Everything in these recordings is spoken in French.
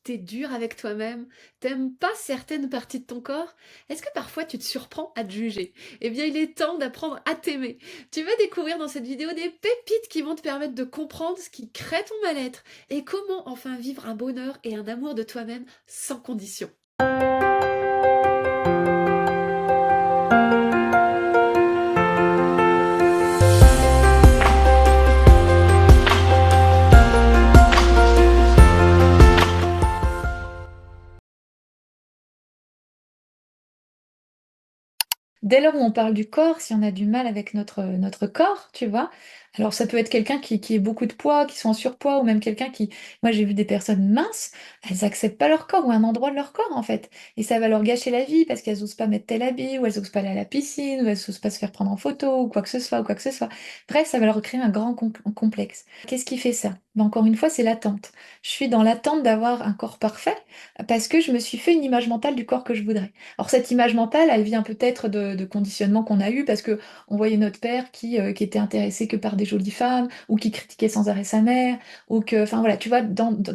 t'es dur avec toi-même, t'aimes pas certaines parties de ton corps, est-ce que parfois tu te surprends à te juger? Eh bien, il est temps d'apprendre à t'aimer. Tu vas découvrir dans cette vidéo des pépites qui vont te permettre de comprendre ce qui crée ton mal-être et comment enfin vivre un bonheur et un amour de toi-même sans condition. Dès lors où on parle du corps, si on a du mal avec notre corps, tu vois? Alors ça peut être quelqu'un qui ait beaucoup de poids, qui sont en surpoids ou même quelqu'un qui moi j'ai vu des personnes minces, elles acceptent pas leur corps ou un endroit de leur corps, en fait et ça va leur gâcher la vie parce qu'elles osent pas mettre tel habit ou elles osent pas aller à la piscine ou elles osent pas se faire prendre en photo ou quoi que ce soit ou quoi que ce soit. Bref, ça va leur créer un grand complexe. Qu'est-ce qui fait ça? Bah, encore une fois, c'est l'attente. Je suis dans l'attente d'avoir un corps parfait parce que je me suis fait une image mentale du corps que je voudrais. Alors cette image mentale, elle vient peut-être de conditionnements qu'on a eus parce que on voyait notre père qui était intéressé que par des jolies femmes ou qui critiquait sans arrêt sa mère ou que, enfin voilà, tu vois,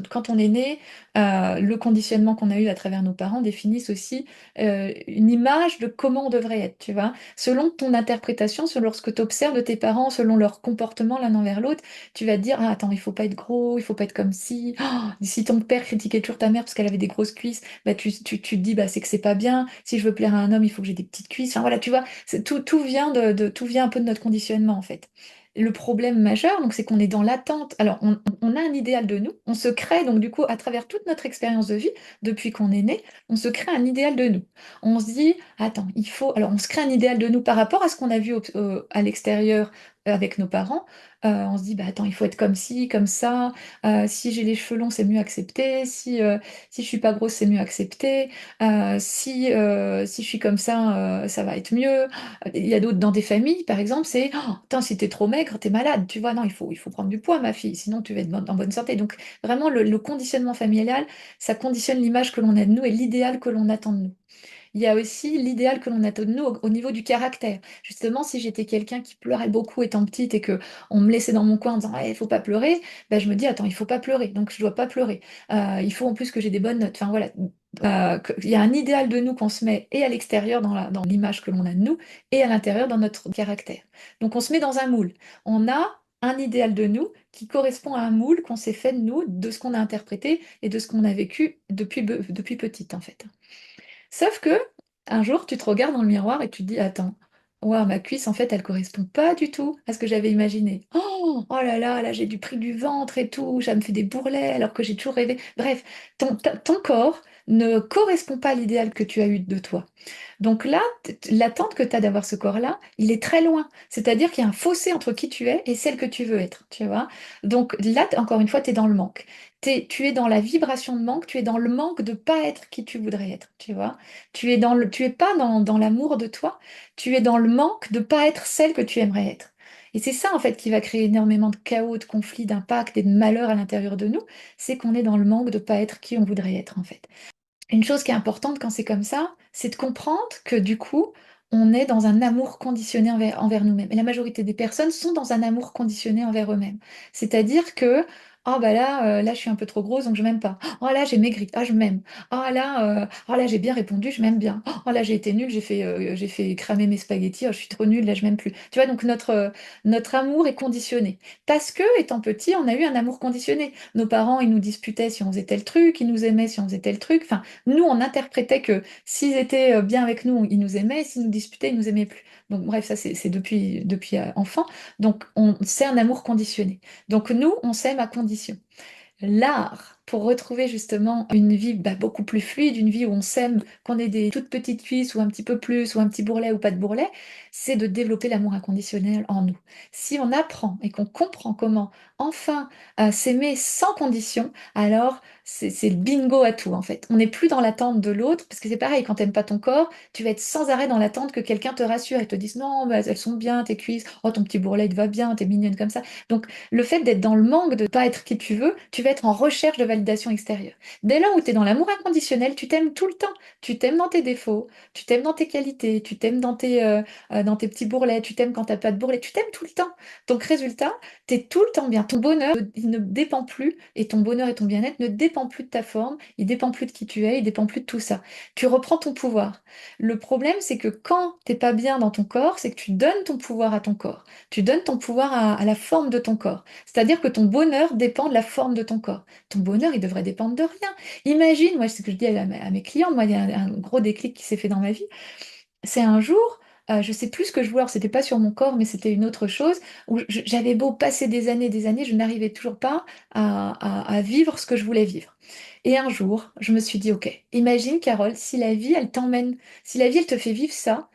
quand on est né, le conditionnement qu'on a eu à travers nos parents définissent aussi une image de comment on devrait être, tu vois. Selon ton interprétation, selon ce que tu observes de tes parents, selon leur comportement l'un envers l'autre, tu vas te dire, ah attends, il faut pas être gros, il faut pas être comme si. Oh, si ton père critiquait toujours ta mère parce qu'elle avait des grosses cuisses, bah, tu te dis bah, c'est que c'est pas bien. Si je veux plaire à un homme, il faut que j'ai des petites cuisses. Enfin voilà, tu vois, tout vient tout vient un peu de notre conditionnement en fait. Le problème majeur, donc, c'est qu'on est dans l'attente. Alors, on a un idéal de nous, on se crée donc du coup à travers toute notre expérience de vie, depuis qu'on est né, on se crée un idéal de nous. On se dit, attends, il faut. Alors, on se crée un idéal de nous par rapport à ce qu'on a vu à l'extérieur avec nos parents. On se dit, bah attends, il faut être comme ci, comme ça. Si j'ai les cheveux longs, c'est mieux accepté. Si je suis pas grosse, c'est mieux accepté. Si je suis comme ça va être mieux. Il y a d'autres dans des familles, par exemple, c'est oh, attends, si t'es trop maigre, t'es malade. Tu vois, non, il faut prendre du poids, ma fille, sinon tu vas être en bonne santé. Donc, vraiment, le conditionnement familial, ça conditionne l'image que l'on a de nous et l'idéal que l'on attend de nous. Il y a aussi l'idéal que l'on attend de nous au niveau du caractère. Justement, si j'étais quelqu'un qui pleurait beaucoup étant petite et que on me laissait dans mon coin en disant «Ouais, il faut pas pleurer», bah, je me dis: «Attends, il faut pas pleurer, donc je dois pas pleurer. Il faut en plus que j'ai des bonnes notes». Enfin voilà, il y a un idéal de nous qu'on se met et à l'extérieur dans l'image que l'on a de nous et à l'intérieur dans notre caractère. Donc on se met dans un moule. On a un idéal de nous qui correspond à un moule qu'on s'est fait de nous, de ce qu'on a interprété et de ce qu'on a vécu depuis petite, en fait. Sauf que, un jour, tu te regardes dans le miroir et tu te dis: «Attends, waouh, ma cuisse, en fait, elle correspond pas du tout à ce que j'avais imaginé. Oh! Oh là, j'ai du prix du ventre et tout, ça me fait des bourrelets alors que j'ai toujours rêvé». Bref, ton corps ne correspond pas à l'idéal que tu as eu de toi. Donc là, l'attente que tu as d'avoir ce corps-là, il est très loin. C'est-à-dire qu'il y a un fossé entre qui tu es et celle que tu veux être, tu vois? Donc là, encore une fois, tu es dans le manque. Tu es dans la vibration de manque, tu es dans le manque de pas être qui tu voudrais être, tu vois? Tu es pas dans l'amour de toi, tu es dans le manque de pas être celle que tu aimerais être. Et c'est ça, en fait, qui va créer énormément de chaos, de conflits, d'impact et de malheur à l'intérieur de nous, c'est qu'on est dans le manque de pas être qui on voudrait être, en fait. Une chose qui est importante quand c'est comme ça, c'est de comprendre que du coup, on est dans un amour conditionné envers nous-mêmes. Et la majorité des personnes sont dans un amour conditionné envers eux-mêmes. C'est-à-dire que, oh bah là, je suis un peu trop grosse, donc je m'aime pas. Oh là, j'ai maigri, ah je m'aime. Oh là, j'ai bien répondu, je m'aime bien. Oh là, j'ai été nulle, j'ai fait cramer mes spaghettis, oh, je suis trop nulle, là je m'aime plus. Tu vois, donc notre amour est conditionné. Parce que, étant petit, on a eu un amour conditionné. Nos parents, ils nous disputaient si on faisait tel truc, ils nous aimaient si on faisait tel truc. Enfin, nous, on interprétait que s'ils étaient bien avec nous, ils nous aimaient, et s'ils nous disputaient, ils nous aimaient plus. Donc bref, ça c'est depuis enfant. Donc c'est un amour conditionné. Donc nous, on s'aime à condition. L'art, pour retrouver justement une vie bah, beaucoup plus fluide, une vie où on s'aime, qu'on ait des toutes petites cuisses ou un petit peu plus, ou un petit bourrelet ou pas de bourrelet, c'est de développer l'amour inconditionnel en nous. Si on apprend et qu'on comprend comment enfin s'aimer sans condition, alors c'est le bingo à tout en fait. On n'est plus dans l'attente de l'autre, parce que c'est pareil, quand t'aimes pas ton corps, tu vas être sans arrêt dans l'attente que quelqu'un te rassure et te dise non, bah, elles sont bien tes cuisses, oh ton petit bourrelet il te va bien, t'es mignonne comme ça. Donc le fait d'être dans le manque, de ne pas être qui tu vas être en recherche de validation extérieure. Dès lors où tu es dans l'amour inconditionnel, tu t'aimes tout le temps. Tu t'aimes dans tes défauts, tu t'aimes dans tes qualités, tu t'aimes dans tes petits bourrelets, tu t'aimes quand t'as pas de bourrelets, tu t'aimes tout le temps. Donc résultat, tu es tout le temps bien ton bonheur, il ne dépend plus, et ton bonheur et ton bien-être ne dépend plus de ta forme, il dépend plus de qui tu es, il dépend plus de tout ça. Tu reprends ton pouvoir. Le problème, c'est que quand t'es pas bien dans ton corps, c'est que tu donnes ton pouvoir à ton corps. Tu donnes ton pouvoir à la forme de ton corps. C'est-à-dire que ton bonheur dépend de la forme de ton corps. Ton bonheur, il devrait dépendre de rien. Imagine, moi, c'est ce que je dis à mes clients, moi, il y a un gros déclic qui s'est fait dans ma vie. C'est un jour, je sais plus ce que je voulais, alors c'était pas sur mon corps, mais c'était une autre chose, où j'avais beau passer des années, je n'arrivais toujours pas à vivre ce que je voulais vivre. Et un jour, je me suis dit, ok, imagine Carole, si la vie, elle t'emmène, si la vie, elle te fait vivre ça,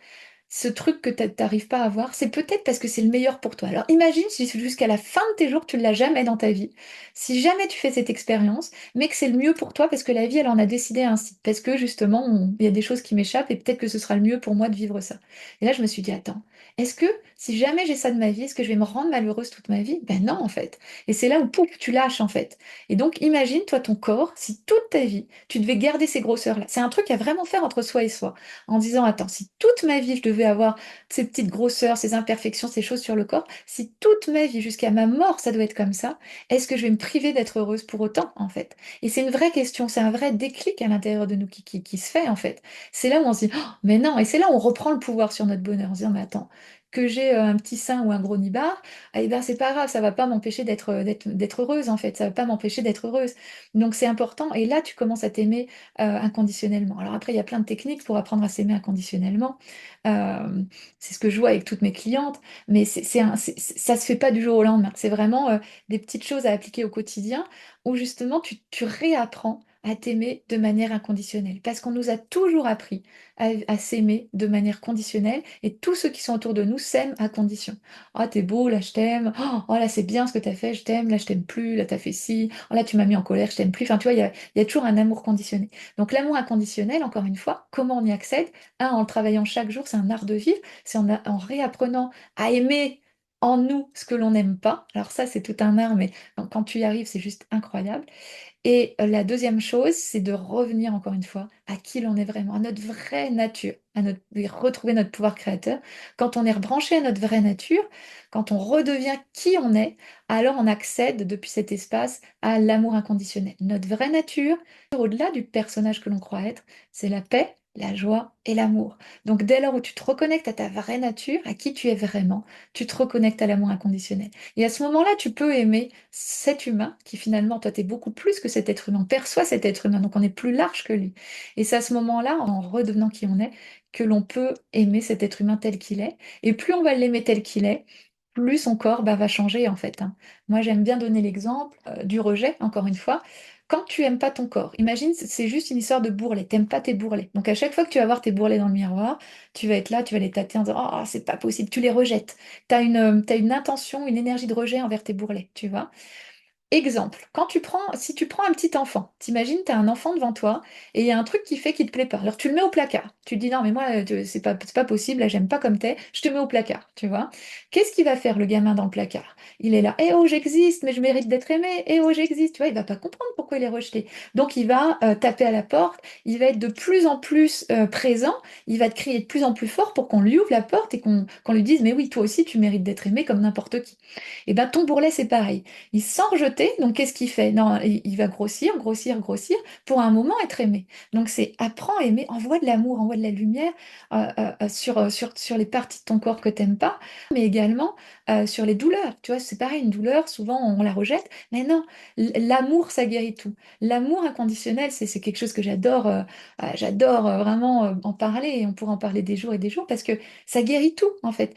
ce truc que t'arrives pas à avoir, c'est peut-être parce que c'est le meilleur pour toi. Alors imagine si jusqu'à la fin de tes jours, tu ne l'as jamais dans ta vie. Si jamais tu fais cette expérience, mais que c'est le mieux pour toi parce que la vie, elle en a décidé ainsi. Parce que justement, il y a des choses qui m'échappent et peut-être que ce sera le mieux pour moi de vivre ça. Et là, je me suis dit, attends, est-ce que si jamais j'ai ça de ma vie, est-ce que je vais me rendre malheureuse toute ma vie? Ben non, en fait. Et c'est là où, pouf, tu lâches, en fait. Et donc, imagine, toi, ton corps, si toute ta vie, tu devais garder ces grosseurs-là. C'est un truc à vraiment faire entre soi et soi en disant, attends, si toute ma vie je devais avoir ces petites grosseurs, ces imperfections, ces choses sur le corps, si toute ma vie jusqu'à ma mort ça doit être comme ça, est-ce que je vais me priver d'être heureuse pour autant en fait? Et c'est une vraie question, c'est un vrai déclic à l'intérieur de nous qui se fait en fait. C'est là où on se dit, oh, mais non, et c'est là où on reprend le pouvoir sur notre bonheur en se disant, mais attends, que j'ai un petit sein ou un gros nibar, eh ben c'est pas grave, ça va pas m'empêcher d'être heureuse en fait, ça va pas m'empêcher d'être heureuse. Donc c'est important, et là tu commences à t'aimer inconditionnellement. Alors après, il y a plein de techniques pour apprendre à s'aimer inconditionnellement. Euh, c'est ce que je vois avec toutes mes clientes, mais ça se fait pas du jour au lendemain. C'est vraiment des petites choses à appliquer au quotidien où justement tu réapprends à t'aimer de manière inconditionnelle. Parce qu'on nous a toujours appris à s'aimer de manière conditionnelle et tous ceux qui sont autour de nous s'aiment à condition. Oh, t'es beau, là je t'aime. Oh, là c'est bien ce que t'as fait, je t'aime. Là je t'aime plus, là t'as fait ci. Oh, là tu m'as mis en colère, je t'aime plus. Enfin, tu vois, il y a toujours un amour conditionné. Donc l'amour inconditionnel, encore une fois, comment on y accède? En le travaillant chaque jour, c'est un art de vivre, c'est en réapprenant à aimer en nous ce que l'on n'aime pas. Alors ça, c'est tout un art, mais quand tu y arrives, c'est juste incroyable. Et la deuxième chose, c'est de revenir encore une fois à qui l'on est vraiment, à notre vraie nature, et retrouver notre pouvoir créateur. Quand on est rebranché à notre vraie nature, quand on redevient qui on est, alors on accède depuis cet espace à l'amour inconditionnel. Notre vraie nature, au-delà du personnage que l'on croit être, c'est la paix, la joie et l'amour. Donc dès lors où tu te reconnectes à ta vraie nature, à qui tu es vraiment, tu te reconnectes à l'amour inconditionnel. Et à ce moment-là, tu peux aimer cet humain qui finalement, toi, t'es beaucoup plus que cet être humain, on perçoit cet être humain, donc on est plus large que lui. Et c'est à ce moment-là, en redevenant qui on est, que l'on peut aimer cet être humain tel qu'il est. Et plus on va l'aimer tel qu'il est, plus son corps va changer en fait, hein. Moi, j'aime bien donner l'exemple du rejet, encore une fois. Quand tu aimes pas ton corps, imagine, c'est juste une histoire de bourrelets, t'aimes pas tes bourrelets. Donc à chaque fois que tu vas voir tes bourrelets dans le miroir, tu vas être là, tu vas les tâter en disant, oh, c'est pas possible, tu les rejettes. T'as une intention, une énergie de rejet envers tes bourrelets, tu vois. Exemple, si tu prends un petit enfant, t'imagines, tu as un enfant devant toi et il y a un truc qui fait qu'il te plaît pas. Alors tu le mets au placard. Tu te dis non, mais moi, c'est pas possible, là, j'aime pas comme t'es, je te mets au placard, tu vois. Qu'est-ce qu'il va faire le gamin dans le placard? Il est là, eh oh, j'existe, mais je mérite d'être aimé, eh oh, j'existe, tu vois, il va pas comprendre pourquoi il est rejeté. Donc il va taper à la porte, il va être de plus en plus présent, il va te crier de plus en plus fort pour qu'on lui ouvre la porte et qu'on lui dise, mais oui, toi aussi, tu mérites d'être aimé comme n'importe qui. Et ben ton bourrelet, c'est pareil. Il sent rejeter, donc qu'est-ce qu'il fait? Non, il va grossir, grossir, grossir pour un moment être aimé. Donc c'est apprends à aimer, envoie de l'amour, envoie de la lumière sur les parties de ton corps que t'aimes pas, mais également sur les douleurs. Tu vois, c'est pareil, une douleur, souvent on la rejette, mais non, l'amour, ça guérit tout. L'amour inconditionnel, c'est quelque chose que j'adore vraiment en parler, et on pourrait en parler des jours et des jours, parce que ça guérit tout, en fait.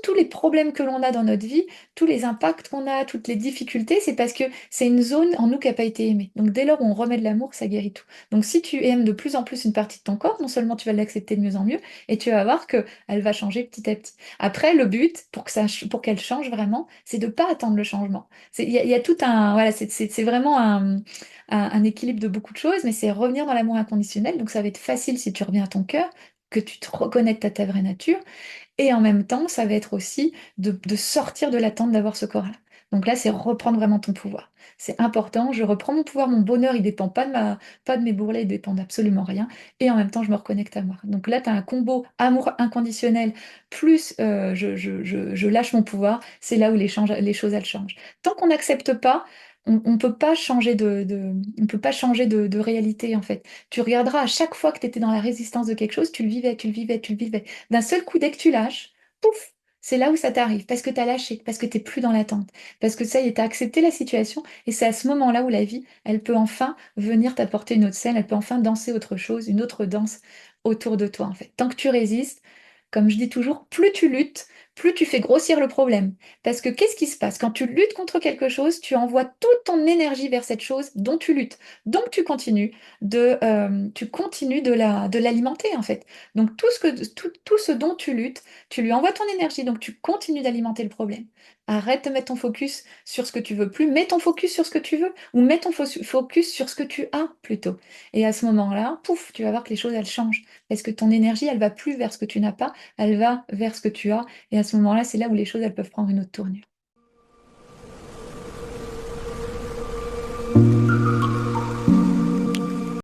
Tous les problèmes que l'on a dans notre vie, tous les impacts qu'on a, toutes les difficultés, c'est parce que c'est une zone en nous qui n'a pas été aimée. Donc dès lors où on remet de l'amour, ça guérit tout. Donc si tu aimes de plus en plus une partie de ton corps, non seulement tu vas l'accepter de mieux en mieux, et tu vas voir que elle va changer petit à petit. Après, le but, pour qu'elle change vraiment, c'est de pas attendre le changement. Il y a tout un... Voilà, c'est vraiment un équilibre de beaucoup de choses, mais c'est revenir dans l'amour inconditionnel. Donc ça va être facile si tu reviens à ton cœur, que tu te reconnectes à ta vraie nature. Et en même temps, ça va être aussi de sortir de l'attente d'avoir ce corps-là. Donc là, c'est reprendre vraiment ton pouvoir. c'est important, je reprends mon pouvoir, mon bonheur, il dépend pas de mes bourrelets, il dépend d'absolument rien, et en même temps, je me reconnecte à moi. Donc là, tu as un combo amour inconditionnel, plus je lâche mon pouvoir, c'est là où les choses, elles changent. Tant qu'on n'accepte pas, on peut pas changer on peut pas changer de réalité, en fait. Tu regarderas à chaque fois que tu étais dans la résistance de quelque chose, tu le vivais, tu le vivais, tu le vivais. D'un seul coup, dès que tu lâches, pouf, c'est là où ça t'arrive, parce que tu as lâché, parce que tu n'es plus dans l'attente, parce que ça y est, tu as accepté la situation, et c'est à ce moment-là où la vie, elle peut enfin venir t'apporter une autre scène, elle peut enfin danser autre chose, une autre danse autour de toi, en fait. Tant que tu résistes, comme je dis toujours, plus tu luttes, plus tu fais grossir le problème. Parce que qu'est-ce qui se passe? Quand tu luttes contre quelque chose, tu envoies toute ton énergie vers cette chose dont tu luttes. Donc tu continues de l'alimenter, en fait. Donc tout ce dont tu luttes, tu lui envoies ton énergie, donc tu continues d'alimenter le problème. Arrête de mettre ton focus sur ce que tu veux plus, mets ton focus sur ce que tu veux, ou mets ton focus sur ce que tu as plutôt. Et à ce moment-là, pouf, tu vas voir que les choses, elles changent. Parce que ton énergie, elle va plus vers ce que tu n'as pas, elle va vers ce que tu as. Et à ce moment-là, c'est là où les choses, elles peuvent prendre une autre tournure.